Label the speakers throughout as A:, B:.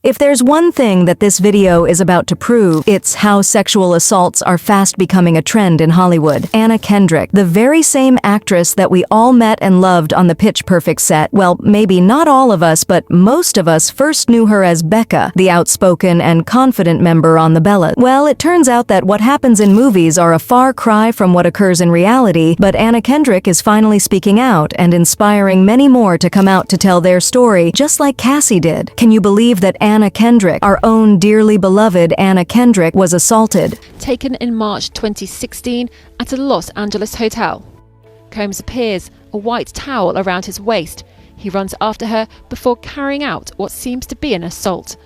A: If there's one thing that this video is about to prove, it's how sexual assaults are fast becoming a trend in Hollywood. Anna Kendrick, the very same actress that we all met and loved on the Pitch Perfect set, well, maybe not all of us, but most of us first knew her as Becca, the outspoken and confident member on the Bellas. Well, it turns out that what happens in movies are a far cry from what occurs in reality, but Anna Kendrick is finally speaking out and inspiring many more to come out to tell their story, just like Cassie did. Can you believe that Anna Kendrick, our own dearly beloved Anna Kendrick, was assaulted?
B: Taken in March 2016 at a Los Angeles hotel. Combs appears, a white towel around his waist. He runs after her before carrying out what seems to be an assault.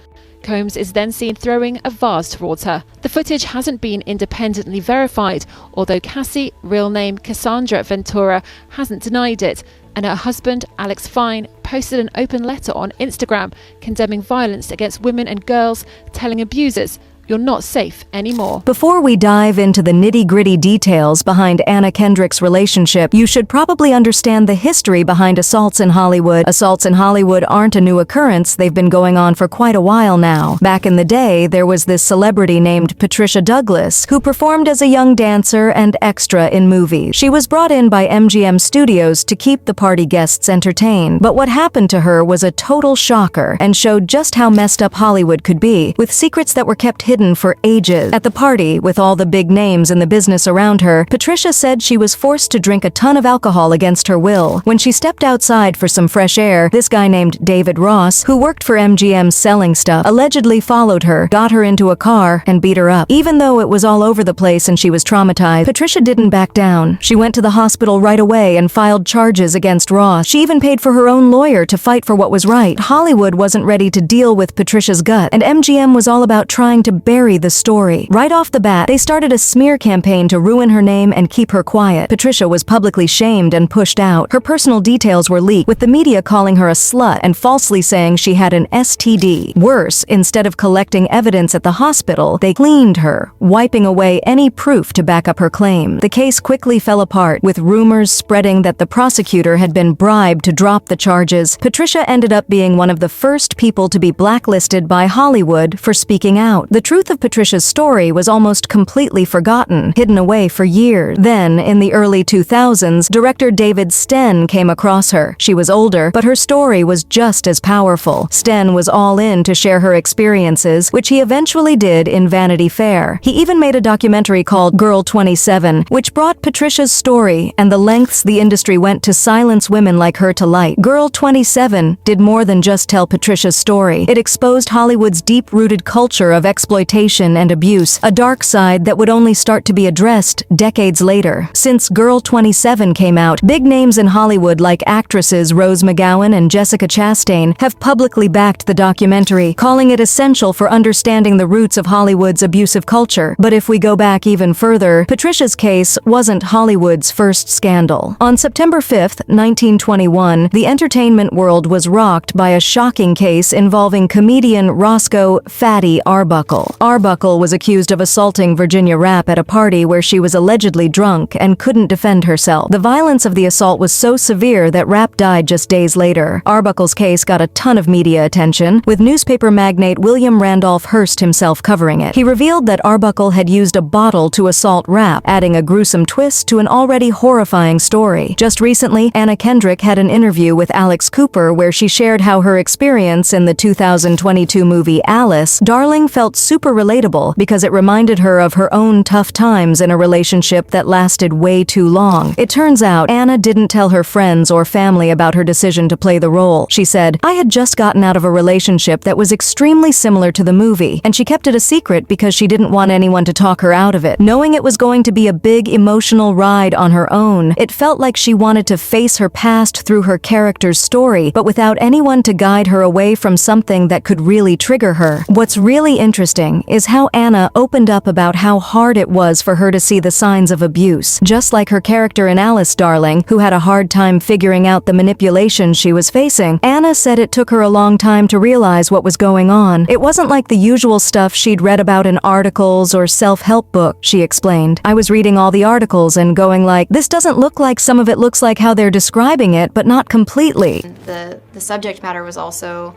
B: Combs is then seen throwing a vase towards her. The footage hasn't been independently verified, although Cassie, real name Cassandra Ventura, hasn't denied it, and her husband, Alex Fine, posted an open letter on Instagram condemning violence against women and girls, telling abusers, "You're not safe anymore."
A: Before we dive into the nitty-gritty details behind Anna Kendrick's relationship, you should probably understand the history behind assaults in Hollywood. Assaults in Hollywood aren't a new occurrence, they've been going on for quite a while now. Back in the day, there was this celebrity named Patricia Douglas, who performed as a young dancer and extra in movies. She was brought in by MGM Studios to keep the party guests entertained, but what happened to her was a total shocker and showed just how messed up Hollywood could be, with secrets that were kept hidden for ages. At the party, with all the big names in the business around her, Patricia said she was forced to drink a ton of alcohol against her will. When she stepped outside for some fresh air, this guy named David Ross, who worked for MGM selling stuff, allegedly followed her, got her into a car, and beat her up. Even though it was all over the place and she was traumatized, Patricia didn't back down. She went to the hospital right away and filed charges against Ross. She even paid for her own lawyer to fight for what was right. Hollywood wasn't ready to deal with Patricia's gut, and MGM was all about trying to bury the story. Right off the bat, they started a smear campaign to ruin her name and keep her quiet. Patricia was publicly shamed and pushed out. Her personal details were leaked, with the media calling her a slut and falsely saying she had an STD. Worse, instead of collecting evidence at the hospital, they cleaned her, wiping away any proof to back up her claim. The case quickly fell apart, with rumors spreading that the prosecutor had been bribed to drop the charges. Patricia ended up being one of the first people to be blacklisted by Hollywood for speaking out. The truth of Patricia's story was almost completely forgotten, hidden away for years. Then, in the early 2000s, director David Sten came across her. She was older, but her story was just as powerful. Sten was all in to share her experiences, which he eventually did in Vanity Fair. He even made a documentary called Girl 27, which brought Patricia's story and the lengths the industry went to silence women like her to light. Girl 27 did more than just tell Patricia's story. It exposed Hollywood's deep-rooted culture of exploitation and abuse, a dark side that would only start to be addressed decades later. Since Girl 27 came out, big names in Hollywood like actresses Rose McGowan and Jessica Chastain have publicly backed the documentary, calling it essential for understanding the roots of Hollywood's abusive culture. But if we go back even further, Patricia's case wasn't Hollywood's first scandal. On September 5, 1921, the entertainment world was rocked by a shocking case involving comedian Roscoe "Fatty" Arbuckle. Arbuckle was accused of assaulting Virginia Rapp at a party where she was allegedly drunk and couldn't defend herself. The violence of the assault was so severe that Rapp died just days later. Arbuckle's case got a ton of media attention, with newspaper magnate William Randolph Hearst himself covering it. He revealed that Arbuckle had used a bottle to assault Rapp, adding a gruesome twist to an already horrifying story. Just recently, Anna Kendrick had an interview with Alex Cooper where she shared how her experience in the 2022 movie Alice, Darling felt super relatable because it reminded her of her own tough times in a relationship that lasted way too long. It turns out, Anna didn't tell her friends or family about her decision to play the role. She said, "I had just gotten out of a relationship that was extremely similar to the movie, and she kept it a secret because she didn't want anyone to talk her out of it. Knowing it was going to be a big emotional ride on her own, it felt like she wanted to face her past through her character's story, but without anyone to guide her away from something that could really trigger her." What's really interesting is how Anna opened up about how hard it was for her to see the signs of abuse. Just like her character in Alice, Darling, who had a hard time figuring out the manipulation she was facing, Anna said it took her a long time to realize what was going on. It wasn't like the usual stuff she'd read about in articles or self-help books, she explained. "I was reading all the articles and going like, this doesn't look like some of it looks like how they're describing it, but not completely."
C: The subject matter was also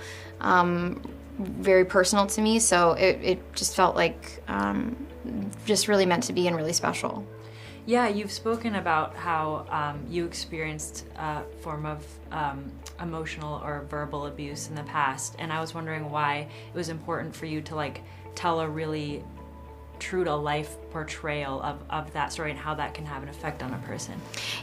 C: very personal to me, so it just felt like just really meant to be and really special.
D: Yeah, you've spoken about how you experienced a form of emotional or verbal abuse in the past, and I was wondering why it was important for you to like tell a really true to life portrayal of that story and how that can have an effect on a person.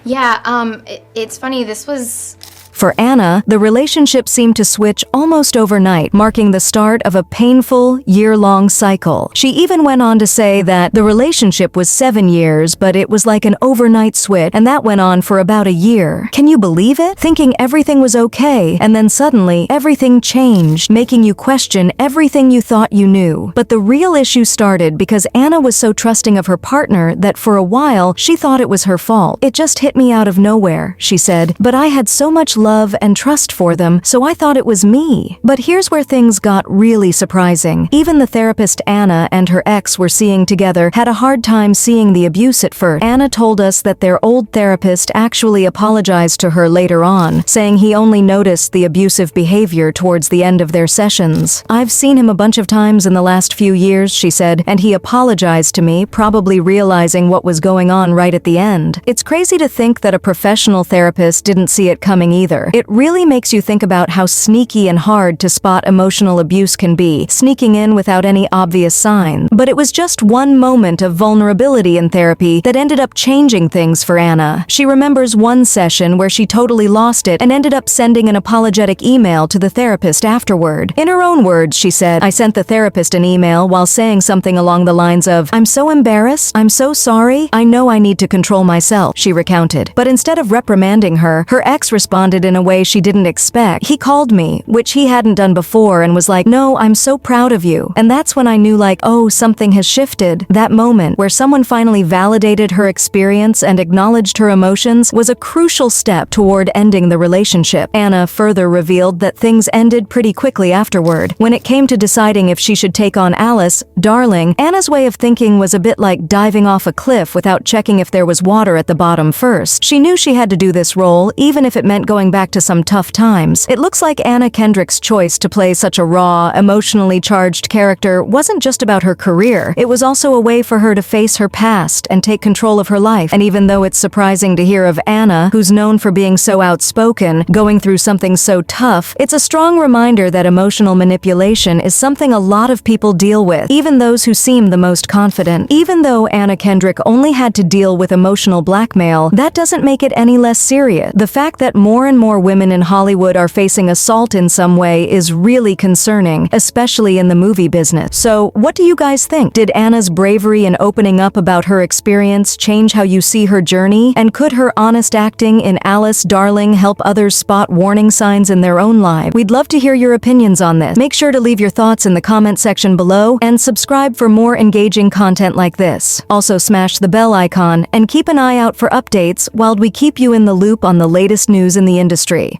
C: Yeah, it's funny, this was...
A: For Anna, the relationship seemed to switch almost overnight, marking the start of a painful, year-long cycle. She even went on to say that the relationship was 7 years, but it was like an overnight switch, and that went on for about a year. Can you believe it? Thinking everything was okay, and then suddenly, everything changed, making you question everything you thought you knew. But the real issue started because Anna was so trusting of her partner that for a while, she thought it was her fault. It just hit me out of nowhere, she said, but I had so much love and trust for them, so I thought it was me. But here's where things got really surprising. Even the therapist Anna and her ex were seeing together had a hard time seeing the abuse at first. Anna told us that their old therapist actually apologized to her later on, saying he only noticed the abusive behavior towards the end of their sessions. I've seen him a bunch of times in the last few years, she said, and he apologized to me, probably realizing what was going on right at the end. It's crazy to think that a professional therapist didn't see it coming either. It really makes you think about how sneaky and hard to spot emotional abuse can be, sneaking in without any obvious signs. But it was just one moment of vulnerability in therapy that ended up changing things for Anna. She remembers one session where she totally lost it and ended up sending an apologetic email to the therapist afterward. In her own words, she said, "I sent the therapist an email while saying something along the lines of, 'I'm so embarrassed, I'm so sorry, I know I need to control myself,'" she recounted. But instead of reprimanding her, her ex responded in a way she didn't expect. He called me, which he hadn't done before, and was like, "No, I'm so proud of you." And that's when I knew like, oh, something has shifted. That moment where someone finally validated her experience and acknowledged her emotions was a crucial step toward ending the relationship. Anna further revealed that things ended pretty quickly afterward. When it came to deciding if she should take on Alice, darling, Anna's way of thinking was a bit like diving off a cliff without checking if there was water at the bottom first. She knew she had to do this role, even if it meant going back to some tough times. It looks like Anna Kendrick's choice to play such a raw, emotionally charged character wasn't just about her career. It was also a way for her to face her past and take control of her life. And even though it's surprising to hear of Anna, who's known for being so outspoken, going through something so tough, it's a strong reminder that emotional manipulation is something a lot of people deal with, even those who seem the most confident. Even though Anna Kendrick only had to deal with emotional blackmail, that doesn't make it any less serious. The fact that more and more women in Hollywood are facing assault in some way is really concerning, especially in the movie business. So, what do you guys think? Did Anna's bravery in opening up about her experience change how you see her journey? And could her honest acting in Alice, Darling help others spot warning signs in their own lives? We'd love to hear your opinions on this. Make sure to leave your thoughts in the comment section below and subscribe for more engaging content like this. Also smash the bell icon and keep an eye out for updates while we keep you in the loop on the latest news in the industry.